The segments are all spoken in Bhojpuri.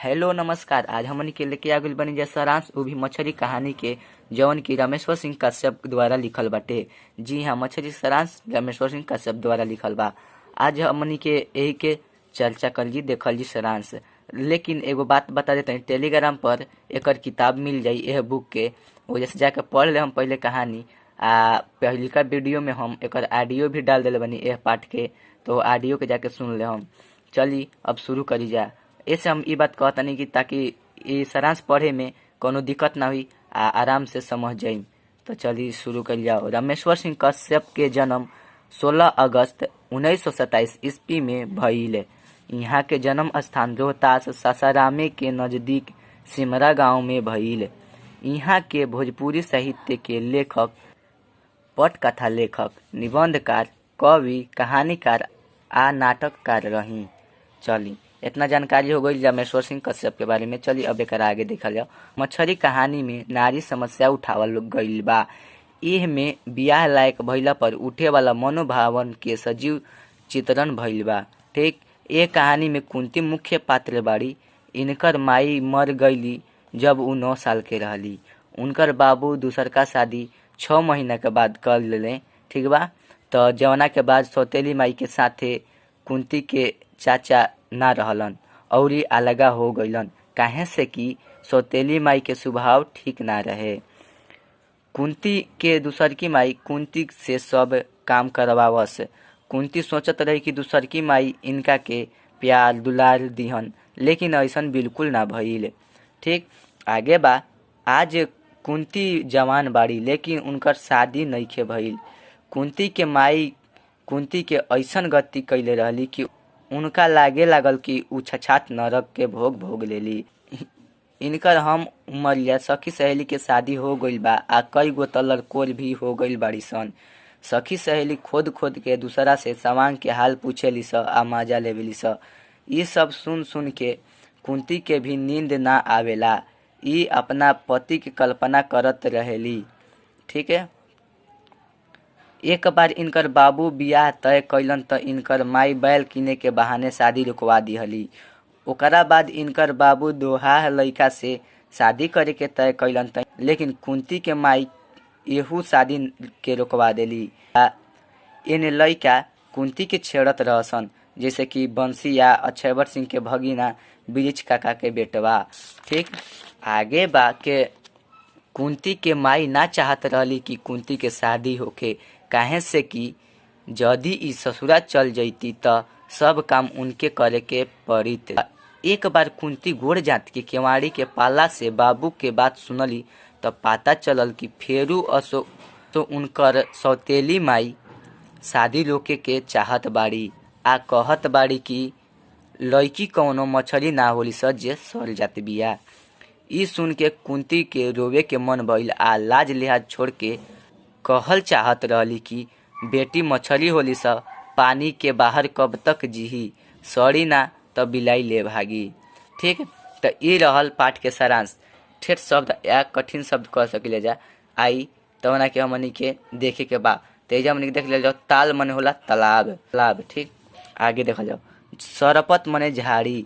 हेलो नमस्कार। आज हमन के लेके आ गइल बनी जा सारांश वो भी मछली कहानी के जवन की रामेश्वर सिंह कश्यप द्वारा लिखल बाटे। जी हाँ, मछली सारांश रामेश्वर सिंह कश्यप द्वारा लिखल बा। आज हमनी के यही के चर्चा कर जी, देखल जी सारांश। लेकिन एगो बात बता देते हैं, टेलीग्राम पर एकर किताब मिल जाई यह बुक के, वजह से जाके पढ़ ले हम पहले कहानी। पहलिका वीडियो में हम एकर ऑडियो भी डाल दिले बनी यह पाठ के, तो ऑडियो के जाके सुन ले हम। चली अब शुरू करी जा। ऐसे हम ई बात कहतनी कि ताकि ये सारांश पढ़े में कोनो दिक्कत ना हुई, आराम से समझ जाई। तो चलिए शुरू कर जाओ। रामेश्वर सिंह कश्यप के जन्म 16 अगस्त 1927 ईस्वी में भइल। यहाँ के जन्म स्थान रोहतास सासारामे के नजदीक सिमरा गांव में भइल। यहाँ के भोजपुरी साहित्य के लेखक, पटकथा लेखक, निबंधकार, कवि, कहानीकार आ नाटककार रही। चली इतना जानकारी हो गई रामेश्वर सिंह कश्यप के बारे में। चलिए अब एक आगे देखल जाओ। मछली कहानी में नारी समस्या उठावल गईल बा। एह में बियाह लायक भइला पर उठे वाला मनोभावन के सजीव चित्रण भइल बा। ठीक, ये कहानी में कुंती मुख्य पात्र बाड़ी। इनकर माई मर गईली जब उ 9 साल के रहली। उनकर बाबू दूसर का शादी 6 महीना के बाद कर लेले। ठीक बा, तो जवना के बाद सौतेली माई के साथे कुंती के चाचा ना रहलन औरी अलगा हो गईलन, काहे से कि सौतेली माई के स्वभाव ठीक ना रहे। कुंती के दूसर की माई कुंती से सब काम करवावस। कुंती सोचत रही कि दूसर की माई इनका के प्यार दुलार दिहन, लेकिन ऐसन बिल्कुल ना भइल। ठीक, आगे बा। आज कुंती जवान बाड़ी, लेकिन उनकर शादी नइखे भइल। कुंती के माई कुंती के ऐसन गति कैले रहली कि उनका लागे लागल कि उ छछात नरक के भोग भोग लेली। इनकर हम उमरिया सखी सहेली के शादी हो गईल बा आ कई गो त लड़कोर भी हो गईल बाड़ी सन। सखी सहेली खोद खोद के दूसरा से सवांग के हाल पूछेली स आ मजा लेवेली स। ई सब सुन सुन के कुंती के भी नींद ना आवेला। ई अपना पति की कल्पना करत रहेली। ठीक है, एक बार इनकर बाबू बियाह तय कैलन त इनकर माई बैल किने के बहाने शादी रुकवा दिहली। ओकरा बाद इनकर बाबू दोहा लइका से शादी करे के तय कैलन त लेकिन कुंती के माई एहू शादी के रुकवा देली। इन लइका कुंती के छेड़त रहसन, जैसे कि बंसी या अक्षयवर सिंह के भगीना वृक्ष काका के बेटवा। ठीक, आगे बा के कुंती के माई ना चाहत रहली कि कुंती के शादी होके, काहे से कि यदि ई ससुरा चल जैती त सब काम उनके करे के पड़ित। एक बार कुंती गोड़ जात के केवाड़ी के पाला से बाबू के बात सुनली त पता चलल कि फेरू असो तो उनकर सौतेली माई शादी रोके के चाहत बाड़ी आ कहत बाड़ी कि लड़की कौनो मछली ना होली स जे सर जात बिया। ई सुन के कुंती के रोवे के मन भइल आ लाज लिहाज छोड़ के कहल चाहत रहली कि बेटी मछली होली स, पानी के बाहर कब तक जीही, सड़ी ना त बिलाई ले भागी। ठीक, तो ये रहल पाठ के सारांश। ठेठ शब्द या कठिन शब्द कह सकिले जा आई तवना के हमनी के देखे के बा। तेजा हमनी के देख ले जाओ। ताल मने होला तालाब, तालाब। ठीक, आगे देखल जाओ। सरपत मने झाड़ी,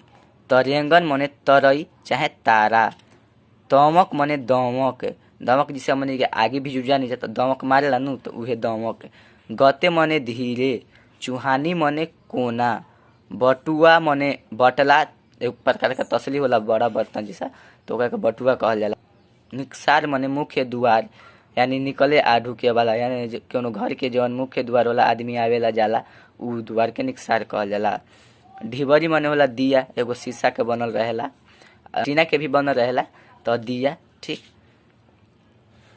तरेंगन मने तरई चाहे तारा, दमक मने दमक, दमक जिसे हमनी के आगे भी जुजा नहीं जाता दमक मारेला नु तो उहे दमक। गते मने धीरे, चुहानी मने कोना, बटुआ मने बटला, एक प्रकार का तसली होला बड़ा बर्तन जैसा, तो ओकरा के बटुआ कहल जाला। निकसार मने मुख्य द्वार, यानी निकले आ ढुके वाला, यानी कोनो घर के जवन मुख्य द्वार वाला आदमी आवेला जाला उ द्वार के निकसार कहल जाला। ढिबरी मने होला दिया, एगो शीशा के बनल रहेला, टीना के भी बनल रहेला तो दिया। ठीक,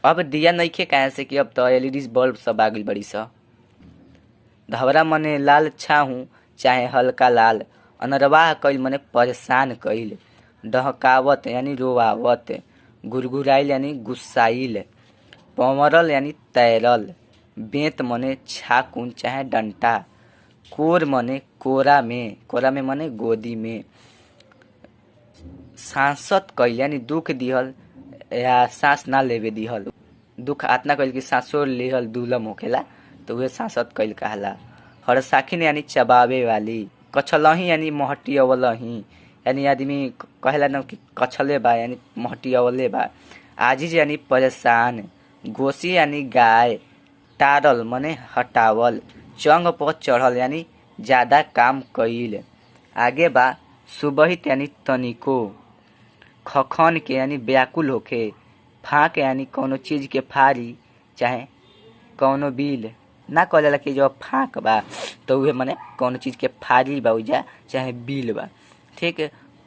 अब दिया नइखे, काहे से कि अब तो एलईडी बल्ब सब आ गइल बड़ी स। धवरा मने लाल छाहू चाहे हल्का लाल, अनरवाह कइल मने परेशान कइल, डहकावत यानी रोवावत, गुरगुराइल यानी गुस्साइल, पवरल यानी तैरल, बेंत मने छाकुन चाहे डंटा, कोर मने कोरा में मने गोदी में, सांसत कइल यानी दुख दिहल या सांस ना लेवे दिहल, दुख आतना कइल कि सांसो लेहल दुलम होखेला तो उहे सांसत कइल कहाला। हरसाखिन यानी चबावे वाली, कछलही यानी महटियवलही यानी आदमी कहेला न कि कछले बा यानी महटियावले बा। आजिज यानी परेशान। गोसी यानी गाय। टारल मने हटावल। चंग पर चढ़ल यानी ज्यादा काम कईल। आगे बा सुबहित यानी तनिको। खखन के यानी व्याकुल होखे। फाक यानी कौनो चीज के फारी चाहे कौनो बिल ना कहल जाला कि जब फाक बा तो उहे मने कौनो चीज के फारी बा उजा चाहे बिल बा। ठीक।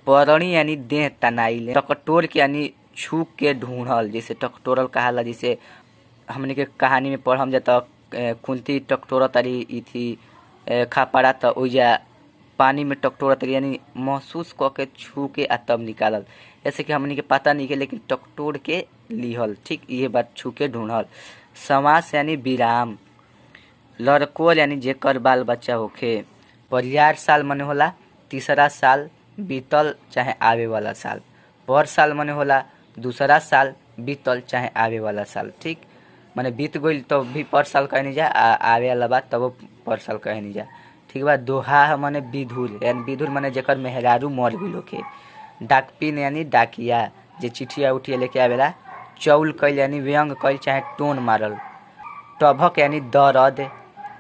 परणी यानी देह तनाइल। टकटोर के यानी छू के ढूंढल, जैसे टकटोरल कहाला, जैसे हमने के कहानी में पढ़म जा कुंती टकटोर तारी ई थी खापड़ा त ओइजा पानी में टकटोर तारी यानी महसूस क के छू के आ तब निकालल। ऐसे कि हमने के पता नहीं के लेकिन टकटोर के लिहल। ठीक। ये बात छू के ढूंढल। समास यानी विराम। लड़कोल यानी जेकर बाल बच्चा होखे। परियार साल मने होला तीसरा साल बीतल चाहे आवे वाला साल। पर साल मने होला दूसरा साल बीतल चाहे आवे वाला साल। ठीक। माने बीत गइल तो भी पर साल कहनी जा, आवे वाला बा तब पर साल कहनी जा। ठीक बा। दोहा मने विधुर यानी विधुर मने जेकर मेहरारू मर गइल होखे। डाकपिन यानी डाकिया जे चिठिया उठिया लेके आवेला। चौल कइल यानी व्यंग कइल चाहे टोन मारल। टभक यानी दर्द,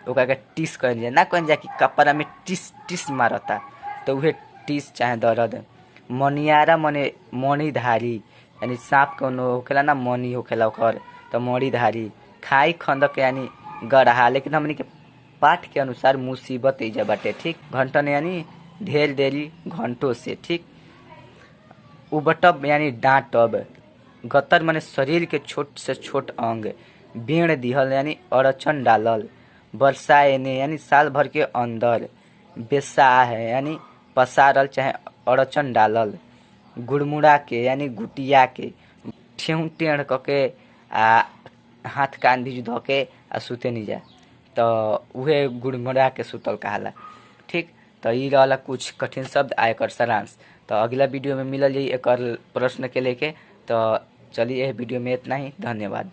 ओकरा के टिस कहल जा, ना कहल जा कि कपड़ा में टिस टिस मारता तो उहे टिस चाहे दर्द। मनियारा मने मणिधारी यानी सांप कौनो होखेला ना मणि होखेला ओकर तो मणिधारी। खाई खंदक यानी गढ़हा, लेकिन हमनी के पाठ के अनुसार मुसीबत एजा बाटे। ठीक। घंटन यानी ढेर देरी घंटों से। ठीक। उबटब यानी डांटब। गतर माने शरीर के छोट से छोट अंग। बेण दिहल यानी अड़चन डालल। बरसाएने यानी साल भर के अंदर। बेसाह यानी पसारल चाहे अड़चन डालल। गुड़मुड़ा के यानी गुटिया के। ठेहुन टेढ़ कके आ हाथ कान भी धके आ सुते नहीं जा तो उहे गुड़मुड़ा के सुतल कहाला। ठीक। तो ई रहला कुछ कठिन शब्द आ एकर सारांश। तो अगला वीडियो में मिलल जाई एकर प्रश्न के लेके। तो चलिए यह वीडियो में इतना ही। धन्यवाद।